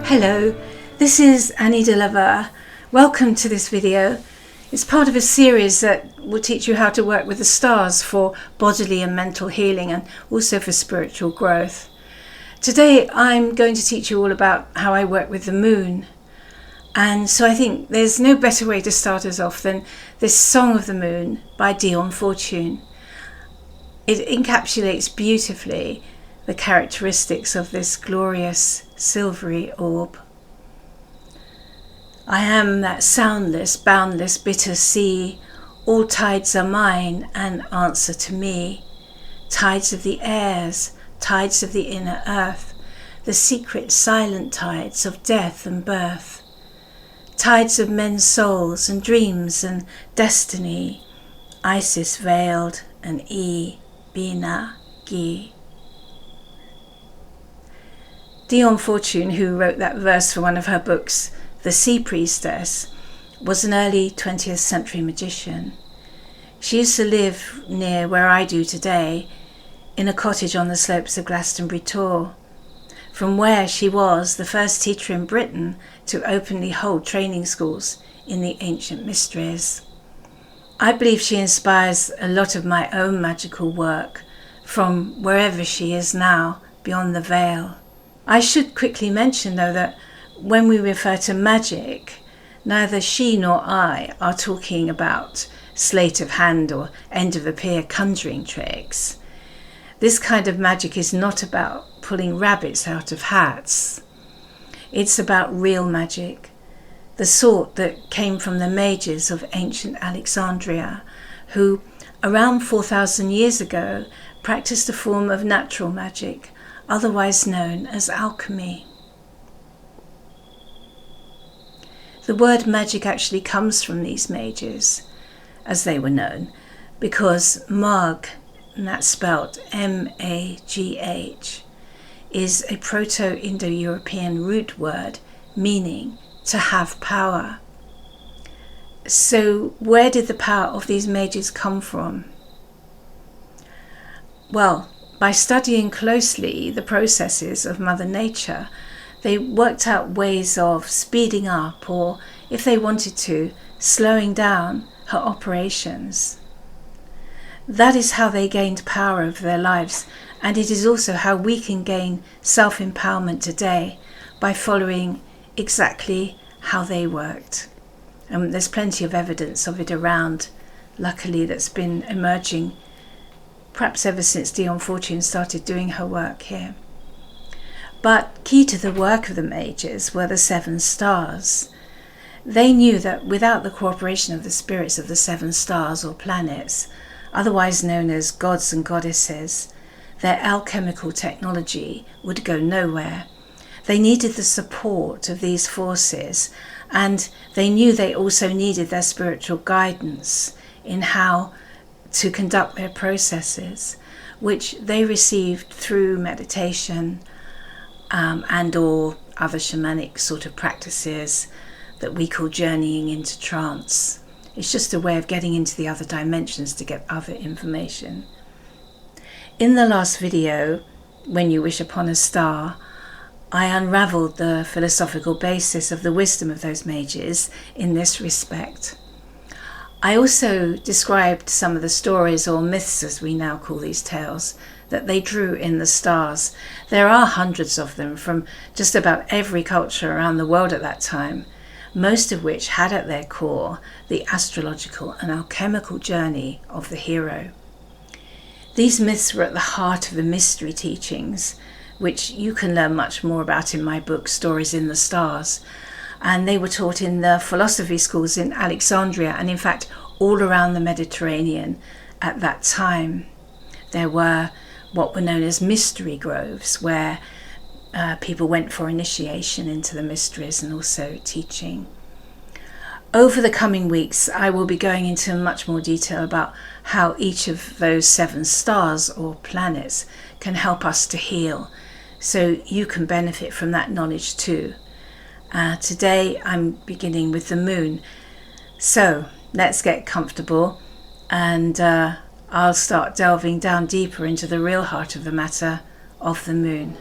Hello, this is Annie Dieu-Le-Veut. Welcome to this video. It's part of a series that will teach you how to work with the stars for bodily and mental healing and also for spiritual growth. Today I'm going to teach you all about how I work with the moon. And so I think there's no better way to start us off than this Song of the Moon by Dion Fortune. It encapsulates beautifully the characteristics of this glorious silvery orb. I am that soundless, boundless, bitter sea. All tides are mine and answer to me. Tides of the airs, tides of the inner earth, the secret silent tides of death and birth. Tides of men's souls and dreams and destiny. Isis veiled and Bina Gi. Dion Fortune, who wrote that verse for one of her books, The Sea Priestess, was an early 20th century magician. She used to live near where I do today, in a cottage on the slopes of Glastonbury Tor, from where she was the first teacher in Britain to openly hold training schools in the ancient mysteries. I believe she inspires a lot of my own magical work from wherever she is now, beyond the veil. I should quickly mention, though, that when we refer to magic, neither she nor I are talking about sleight-of-hand or end-of-the-pier conjuring tricks. This kind of magic is not about pulling rabbits out of hats. It's about real magic, the sort that came from the mages of ancient Alexandria, who, around 4,000 years ago, practiced a form of natural magic, otherwise known as alchemy. The word magic actually comes from these mages, as they were known, because mag, and that's spelled M-A-G-H, is a Proto-Indo-European root word meaning to have power. So where did the power of these mages come from? Well, by studying closely the processes of Mother Nature, they worked out ways of speeding up, or if they wanted to, slowing down her operations. That is how they gained power over their lives, and it is also how we can gain self-empowerment today by following exactly how they worked. And there's plenty of evidence of it around, luckily, that's been emerging perhaps ever since Dion Fortune started doing her work here. But key to the work of the mages were the 7 stars. They knew that without the cooperation of the spirits of the 7 stars or planets, otherwise known as gods and goddesses, their alchemical technology would go nowhere. They needed the support of these forces, and they knew they also needed their spiritual guidance in how to conduct their processes, which they received through meditation and or other shamanic sort of practices that we call journeying into trance. It's just a way of getting into the other dimensions to get other information. In the last video, When You Wish Upon a Star, I unravelled the philosophical basis of the wisdom of those mages in this respect. I also described some of the stories, or myths as we now call these tales, that they drew in the stars. There are hundreds of them from just about every culture around the world at that time, most of which had at their core the astrological and alchemical journey of the hero. These myths were at the heart of the mystery teachings, which you can learn much more about in my book, Stories in the Stars. And they were taught in the philosophy schools in Alexandria and in fact all around the Mediterranean at that time. There were what were known as mystery groves, where people went for initiation into the mysteries and also teaching. Over the coming weeks, I will be going into much more detail about how each of those 7 stars or planets can help us to heal, so you can benefit from that knowledge too. Today I'm beginning with the moon. So let's get comfortable and I'll start delving down deeper into the real heart of the matter of the moon.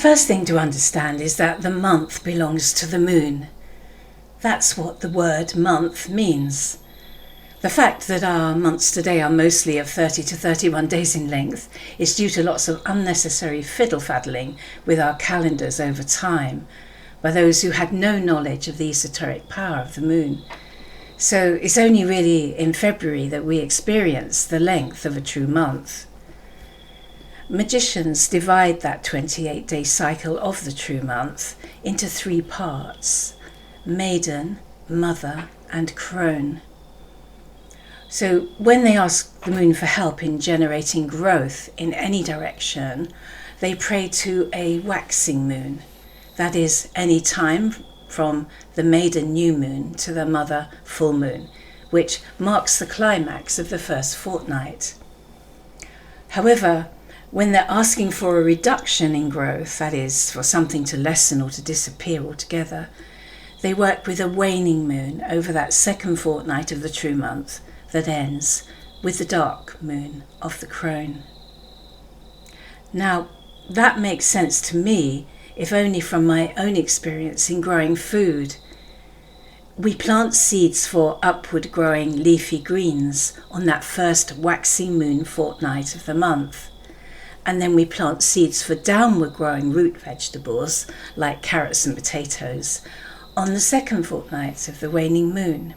first thing to understand is that the month belongs to the moon. That's what the word month means. The fact that our months today are mostly of 30 to 31 days in length is due to lots of unnecessary fiddle-faddling with our calendars over time by those who had no knowledge of the esoteric power of the moon. So it's only really in February that we experience the length of a true month. Magicians divide that 28-day cycle of the true month into 3 parts: maiden, mother, and crone. So when they ask the moon for help in generating growth in any direction, they pray to a waxing moon. That is, any time from the maiden new moon to the mother full moon, which marks the climax of the first fortnight. However, when they're asking for a reduction in growth, that is, for something to lessen or to disappear altogether, they work with a waning moon over that second fortnight of the true month that ends with the dark moon of the crone. Now, that makes sense to me, if only from my own experience in growing food. We plant seeds for upward growing leafy greens on that first waxing moon fortnight of the month. And then we plant seeds for downward growing root vegetables like carrots and potatoes on the second fortnight of the waning moon.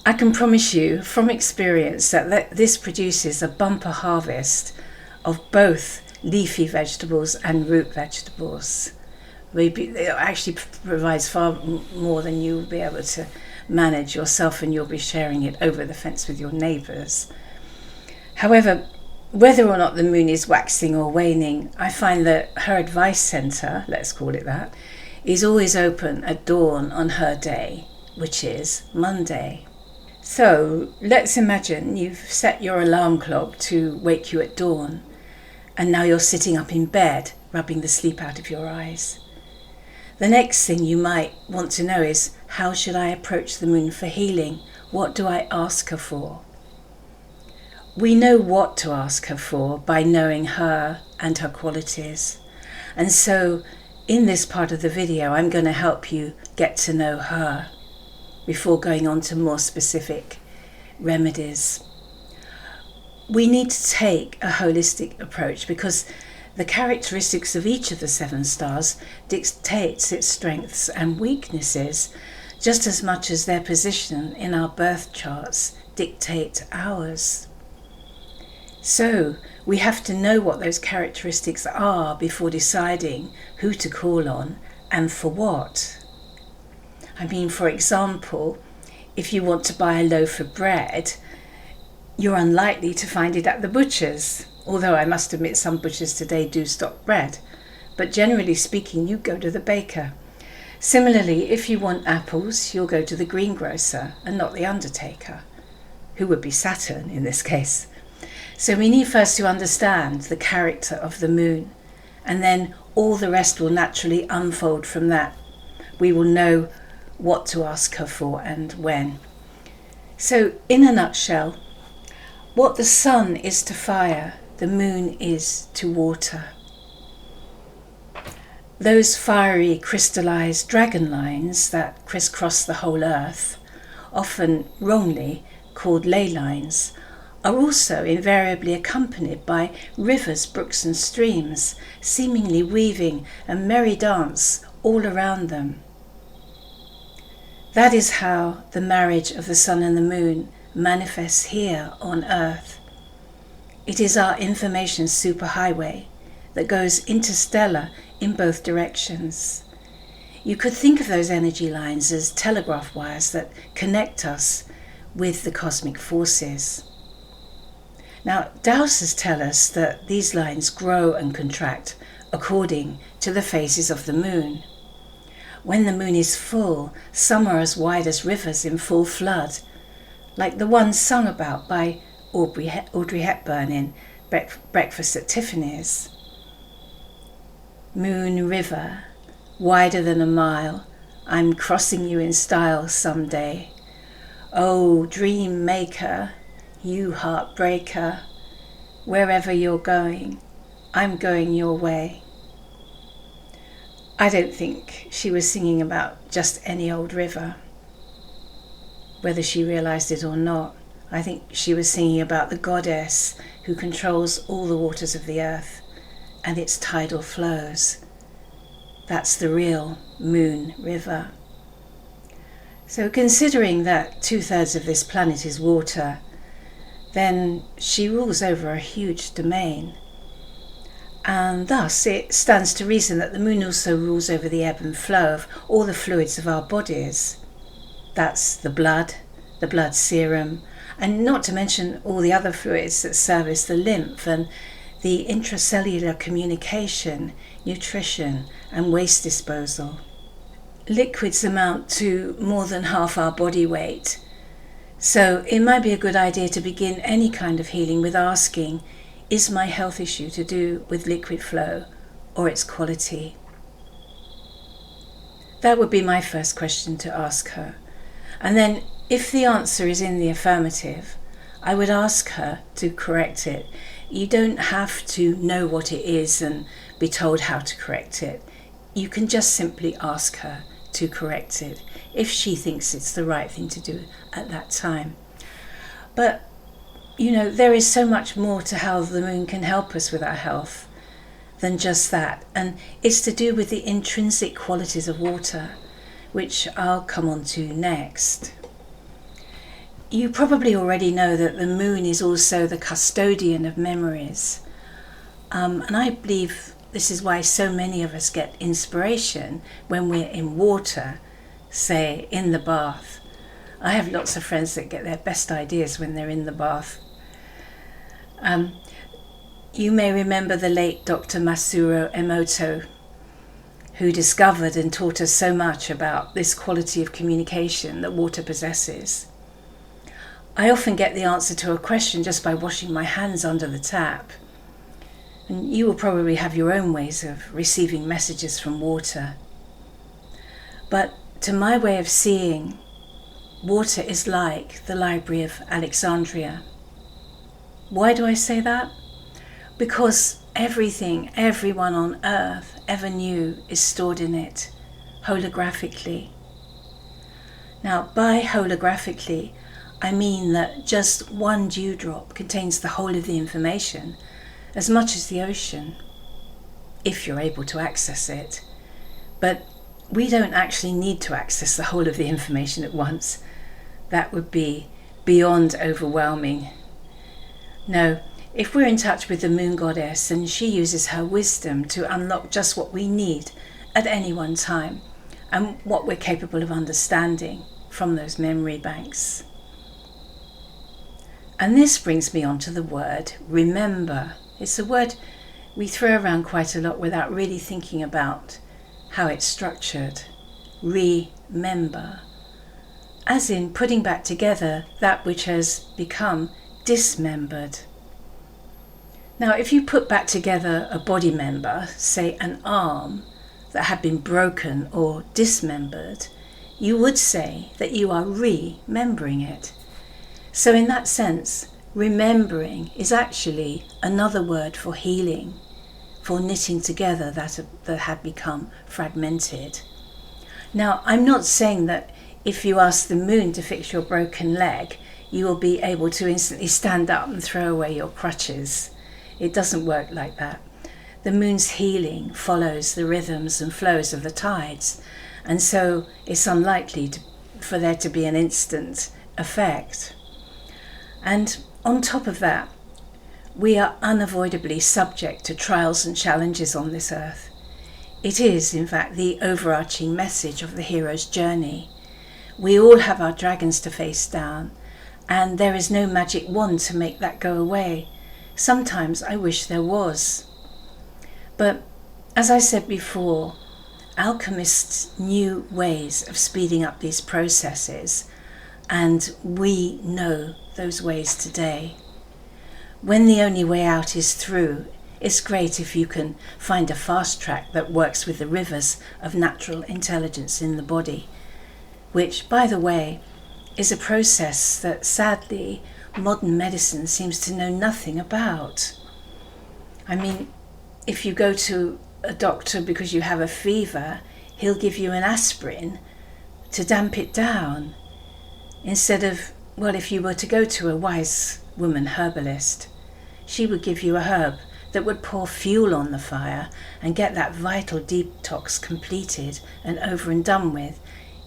I can promise you from experience that this produces a bumper harvest of both leafy vegetables and root vegetables. It actually provides far more than you'll be able to manage yourself, and you'll be sharing it over the fence with your neighbours. However, whether or not the moon is waxing or waning, I find that her advice centre, let's call it that, is always open at dawn on her day, which is Monday. So let's imagine you've set your alarm clock to wake you at dawn, and now you're sitting up in bed, rubbing the sleep out of your eyes. The next thing you might want to know is, how should I approach the moon for healing? What do I ask her for? We know what to ask her for by knowing her and her qualities. And so in this part of the video, I'm going to help you get to know her before going on to more specific remedies. We need to take a holistic approach because the characteristics of each of the 7 stars dictates its strengths and weaknesses, just as much as their position in our birth charts dictate ours. So we have to know what those characteristics are before deciding who to call on and for what. I mean, for example, if you want to buy a loaf of bread, you're unlikely to find it at the butcher's, although I must admit some butchers today do stock bread, but generally speaking you go to the baker. Similarly, if you want apples, you'll go to the greengrocer and not the undertaker, who would be Saturn in this case. So we need first to understand the character of the moon, and then all the rest will naturally unfold from that. We will know what to ask her for and when. So in a nutshell, what the sun is to fire, the moon is to water. Those fiery crystallized dragon lines that crisscross the whole earth, often wrongly called ley lines, are also invariably accompanied by rivers, brooks and streams, seemingly weaving a merry dance all around them. That is how the marriage of the sun and the moon manifests here on earth. It is our information superhighway that goes interstellar in both directions. You could think of those energy lines as telegraph wires that connect us with the cosmic forces. Now, dowsers tell us that these lines grow and contract according to the phases of the moon. When the moon is full, some are as wide as rivers in full flood, like the one sung about by Audrey Hepburn in Breakfast at Tiffany's. Moon river, wider than a mile, I'm crossing you in style someday. Oh, dream maker, you heartbreaker, wherever you're going, I'm going your way. I don't think she was singing about just any old river, whether she realized it or not. I think she was singing about the goddess who controls all the waters of the earth and its tidal flows. That's the real moon river. So considering that 2/3 of this planet is water, then she rules over a huge domain. And thus it stands to reason that the moon also rules over the ebb and flow of all the fluids of our bodies. That's the blood serum, and not to mention all the other fluids that service the lymph and the intracellular communication, nutrition and waste disposal. Liquids amount to more than half our body weight. So it might be a good idea to begin any kind of healing with asking, is my health issue to do with liquid flow or its quality? That would be my first question to ask her. And then if the answer is in the affirmative, I would ask her to correct it. You don't have to know what it is and be told how to correct it. You can just simply ask her to correct it if she thinks it's the right thing to do at that time. But there is so much more to how the moon can help us with our health than just that, and it's to do with the intrinsic qualities of water, which I'll come on to next. You probably already know that the moon is also the custodian of memories, and I believe this is why so many of us get inspiration when we're in water, say in the bath. I have lots of friends that get their best ideas when they're in the bath. You may remember the late Dr. Masaru Emoto, who discovered and taught us so much about this quality of communication that water possesses. I often get the answer to a question just by washing my hands under the tap. And you will probably have your own ways of receiving messages from water. But to my way of seeing, water is like the Library of Alexandria. Why do I say that? Because everything everyone on earth ever knew is stored in it, holographically. Now, by holographically, I mean that just one dewdrop contains the whole of the information, as much as the ocean, if you're able to access it. But we don't actually need to access the whole of the information at once. That would be beyond overwhelming. No, if we're in touch with the moon goddess and she uses her wisdom to unlock just what we need at any one time and what we're capable of understanding from those memory banks. And this brings me on to the word remember. It's a word we throw around quite a lot without really thinking about how it's structured. Remember. As in putting back together that which has become dismembered. Now, if you put back together a body member, say an arm, that had been broken or dismembered, you would say that you are remembering it. So in that sense, remembering is actually another word for healing, for knitting together that had become fragmented. Now, I'm not saying that if you ask the moon to fix your broken leg, you will be able to instantly stand up and throw away your crutches. It doesn't work like that. The moon's healing follows the rhythms and flows of the tides, and so it's unlikely for there to be an instant effect. And on top of that, we are unavoidably subject to trials and challenges on this earth. It is, in fact, the overarching message of the hero's journey. We all have our dragons to face down, and there is no magic wand to make that go away. Sometimes I wish there was. But as I said before, alchemists knew ways of speeding up these processes, and we know those ways today. When the only way out is through, it's great if you can find a fast track that works with the rivers of natural intelligence in the body, which, by the way, is a process that sadly modern medicine seems to know nothing about. I mean, if you go to a doctor, because you have a fever, he'll give you an aspirin to damp it down. Instead of, well, if you were to go to a wise woman herbalist, she would give you a herb that would pour fuel on the fire and get that vital detox completed and over and done with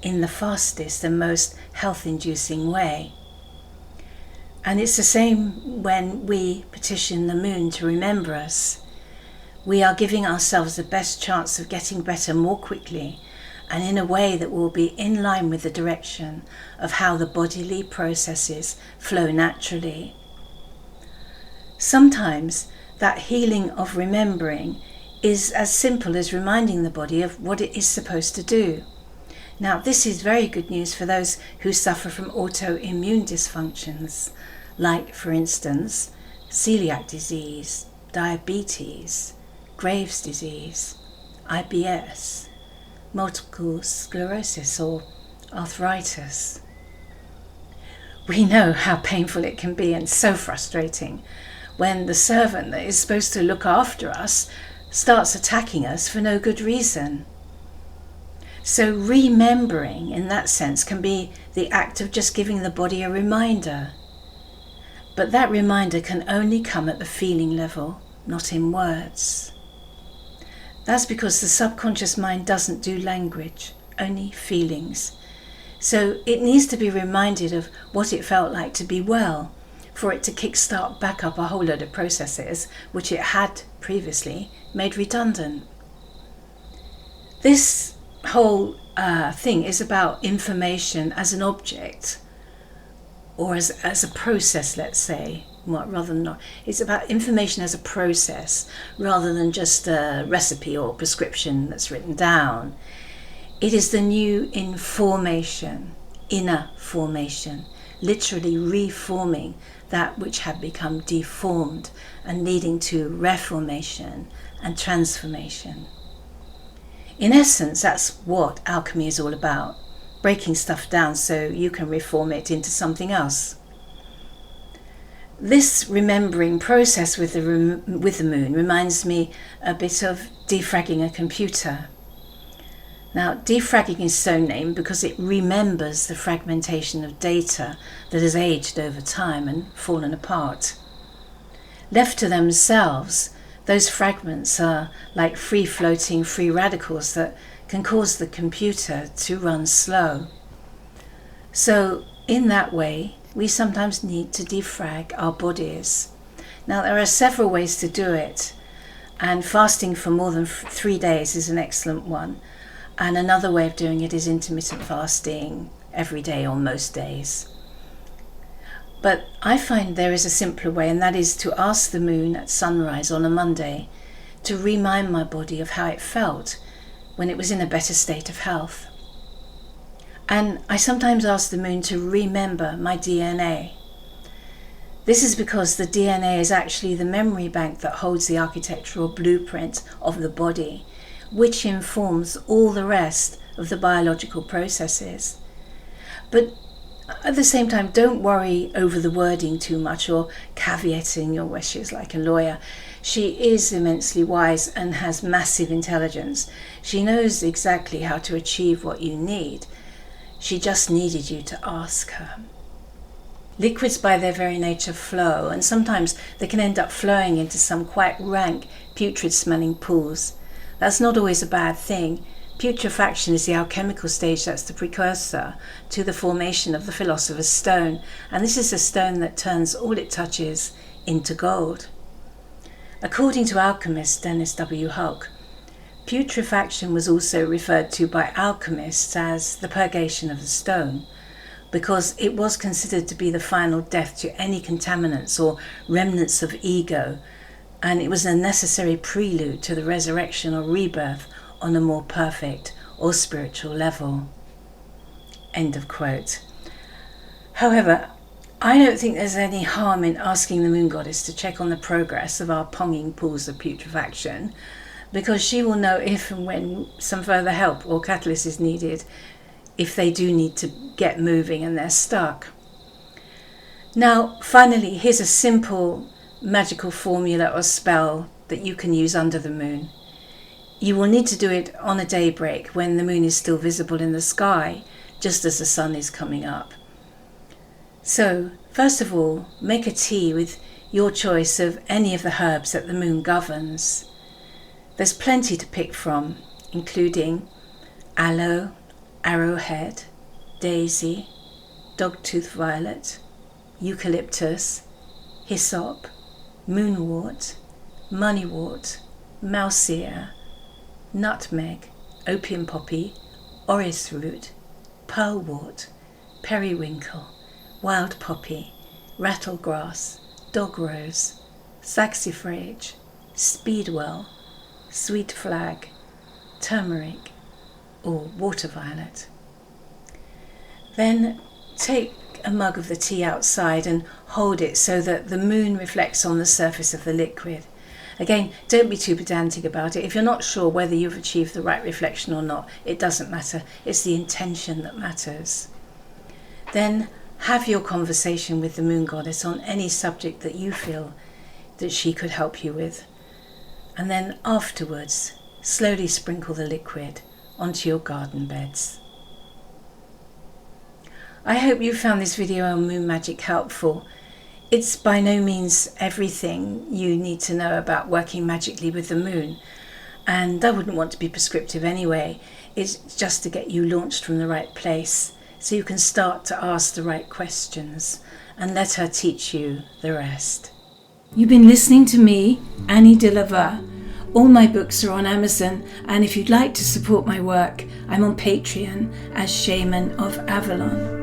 in the fastest and most health-inducing way. And it's the same when we petition the moon to remember us. We are giving ourselves the best chance of getting better more quickly and in a way that will be in line with the direction of how the bodily processes flow naturally. Sometimes that healing of remembering is as simple as reminding the body of what it is supposed to do. Now, this is very good news for those who suffer from autoimmune dysfunctions, like, for instance, celiac disease, diabetes, Graves' disease, IBS, multiple sclerosis or arthritis. We know how painful it can be and so frustrating when the servant that is supposed to look after us starts attacking us for no good reason. So remembering in that sense can be the act of just giving the body a reminder. But that reminder can only come at the feeling level, not in words. That's because the subconscious mind doesn't do language, only feelings. So it needs to be reminded of what it felt like to be well, for it to kickstart back up a whole load of processes which it had previously made redundant. This whole thing is about information as an object, or as a process, let's say. Well, rather than not, it's about information as a process rather than just a recipe or prescription that's written down. It is the new information, inner formation, literally reforming that which had become deformed and leading to reformation and transformation. In essence, that's what alchemy is all about, breaking stuff down so you can reform it into something else. This remembering process with the moon reminds me a bit of defragging a computer. Now, defragging is so named because it remembers the fragmentation of data that has aged over time and fallen apart. Left to themselves, those fragments are like free-floating free radicals that can cause the computer to run slow. So, in that way, we sometimes need to defrag our bodies. Now, there are several ways to do it, and fasting for more than 3 days is an excellent one. And another way of doing it is intermittent fasting every day or most days. But I find there is a simpler way, and that is to ask the moon at sunrise on a Monday to remind my body of how it felt when it was in a better state of health. And I sometimes ask the moon to remember my DNA. This is because the DNA is actually the memory bank that holds the architectural blueprint of the body, which informs all the rest of the biological processes. But at the same time, don't worry over the wording too much or caveating your wishes like a lawyer. She is immensely wise and has massive intelligence. She knows exactly how to achieve what you need. She just needed you to ask her. Liquids by their very nature flow, and sometimes they can end up flowing into some quite rank, putrid-smelling pools. That's not always a bad thing. Putrefaction is the alchemical stage that's the precursor to the formation of the philosopher's stone, and this is a stone that turns all it touches into gold. According to alchemist Dennis W. Hulk, putrefaction was also referred to by alchemists as the purgation of the stone, because it was considered to be the final death to any contaminants or remnants of ego, and it was a necessary prelude to the resurrection or rebirth on a more perfect or spiritual level. End of quote. However, I don't think there's any harm in asking the moon goddess to check on the progress of our ponging pools of putrefaction, because she will know if and when some further help or catalyst is needed, if they do need to get moving and they're stuck. Now, finally, here's a simple magical formula or spell that you can use under the moon. You will need to do it on a daybreak when the moon is still visible in the sky, just as the sun is coming up. So, first of all, make a tea with your choice of any of the herbs that the moon governs. There's plenty to pick from, including aloe, arrowhead, daisy, dogtooth violet, eucalyptus, hyssop, moonwort, moneywort, mouse ear, nutmeg, opium poppy, orris root, pearlwort, periwinkle, wild poppy, rattlegrass, dog rose, saxifrage, speedwell, sweet flag, turmeric, or water violet. Then take a mug of the tea outside and hold it so that the moon reflects on the surface of the liquid. Again, don't be too pedantic about it. If you're not sure whether you've achieved the right reflection or not, it doesn't matter. It's the intention that matters. Then have your conversation with the moon goddess on any subject that you feel that she could help you with. And then afterwards, slowly sprinkle the liquid onto your garden beds. I hope you found this video on moon magic helpful. It's by no means everything you need to know about working magically with the moon, and I wouldn't want to be prescriptive anyway. It's just to get you launched from the right place so you can start to ask the right questions and let her teach you the rest. You've been listening to me, Annie Dieu-Le-Veut. All my books are on Amazon, and if you'd like to support my work, I'm on Patreon as Shaman of Avalon.